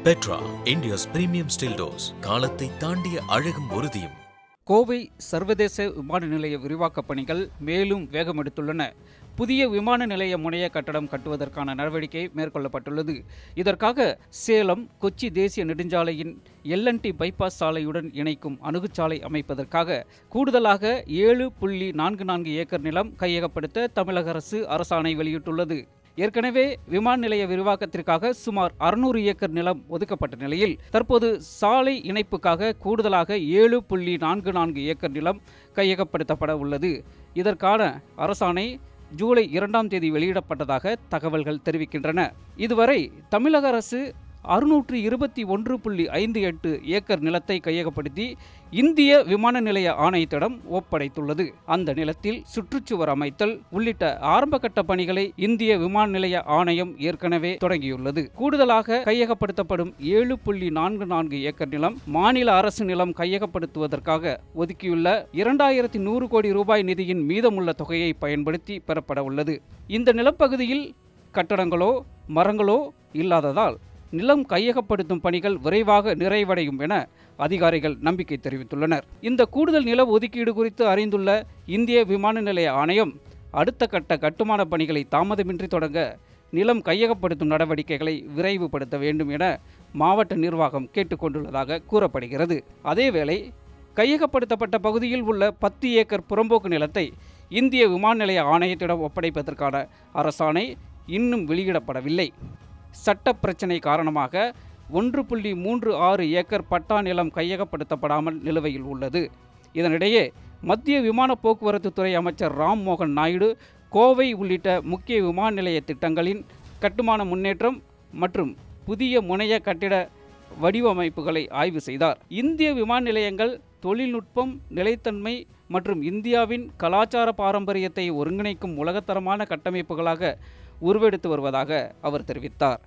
Petra, India's premium still doors. காலத்தை தாண்டிய அழகும் உறுதியும். கோவை சர்வதேச விமான நிலைய விரிவாக்கப் பணிகள் மேலும் வேகமெடுத்துள்ளன. புதிய விமான நிலைய முனைய கட்டடம் கட்டுவதற்கான நடவடிக்கை மேற்கொள்ளப்பட்டுள்ளது. இதற்காக சேலம் கொச்சி தேசிய நெடுஞ்சாலையின் LNT பைபாஸ் சாலையுடன் இணைக்கும் அணுகுச்சாலை அமைப்பதற்காக கூடுதலாக 7.44 ஏக்கர் நிலம் கையகப்படுத்த தமிழக அரசு அரசாணை வெளியிட்டுள்ளது. ஏற்கனவே விமான நிலைய விரிவாக்கத்திற்காக சுமார் 600 ஏக்கர் நிலம் ஒதுக்கப்பட்ட நிலையில் தற்போது சாலை இணைப்புக்காக கூடுதலாக 7.44 ஏக்கர் நிலம் கையகப்படுத்தப்பட உள்ளது. இதற்கான அரசாணை ஜூலை 2ஆம் தேதி வெளியிடப்பட்டதாக தகவல்கள் தெரிவிக்கின்றன. இதுவரை தமிழக அரசு 621.58 ஏக்கர் நிலத்தை கையகப்படுத்தி இந்திய விமான நிலைய ஆணையத்திடம் ஒப்படைத்துள்ளது. அந்த நிலத்தில் சுற்றுச்சுவர் அமைத்தல் உள்ளிட்ட ஆரம்பகட்ட பணிகளை இந்திய விமான நிலைய ஆணையம் ஏற்கனவே தொடங்கியுள்ளது. கூடுதலாக கையகப்படுத்தப்படும் 7.44 ஏக்கர் நிலம் மாநில அரசு நிலம் கையகப்படுத்துவதற்காக ஒதுக்கியுள்ள 2100 கோடி ரூபாய் நிதியின் மீதமுள்ள தொகையை பயன்படுத்தி பெறப்பட உள்ளது. இந்த நிலப்பகுதியில் கட்டடங்களோ மரங்களோ இல்லாததால் நிலம் கையகப்படுத்தும் பணிகள் விரைவாக நிறைவடையும் என அதிகாரிகள் நம்பிக்கை தெரிவித்துள்ளனர். இந்த கூடுதல் நில ஒதுக்கீடு குறித்து அறிந்துள்ள இந்திய விமான நிலைய ஆணையம் அடுத்த கட்ட கட்டுமான பணிகளை தாமதமின்றி தொடங்க நிலம் கையகப்படுத்தும் நடவடிக்கைகளை விரைவுபடுத்த வேண்டும் என மாவட்ட நிர்வாகம் கேட்டுக்கொண்டுள்ளதாக கூறப்படுகிறது. அதேவேளை கையகப்படுத்தப்பட்ட பகுதியில் உள்ள 10 ஏக்கர் புறம்போக்கு நிலத்தை இந்திய விமான நிலைய ஆணையத்திடம் ஒப்படைப்பதற்கான அரசாணை இன்னும் வெளியிடப்படவில்லை. சட்ட பிரச்சினை காரணமாக 1.36 ஏக்கர் பட்டா நிலம் கையகப்படுத்தப்படாமல் நிலுவையில் உள்ளது. இதனிடையே மத்திய விமான போக்குவரத்து துறை அமைச்சர் ராம் மோகன் நாயுடு கோவை உள்ளிட்ட முக்கிய விமான நிலைய திட்டங்களின் கட்டுமான முன்னேற்றம் மற்றும் புதிய முனைய கட்டிட வடிவமைப்புகளை ஆய்வு செய்தார். இந்திய விமான நிலையங்கள் தொழில்நுட்பம், நிலைத்தன்மை மற்றும் இந்தியாவின் கலாச்சார பாரம்பரியத்தை ஒருங்கிணைக்கும் உலகத்தரமான கட்டமைப்புகளாக உருவெடுத்து வருவதாக அவர் தெரிவித்தார்.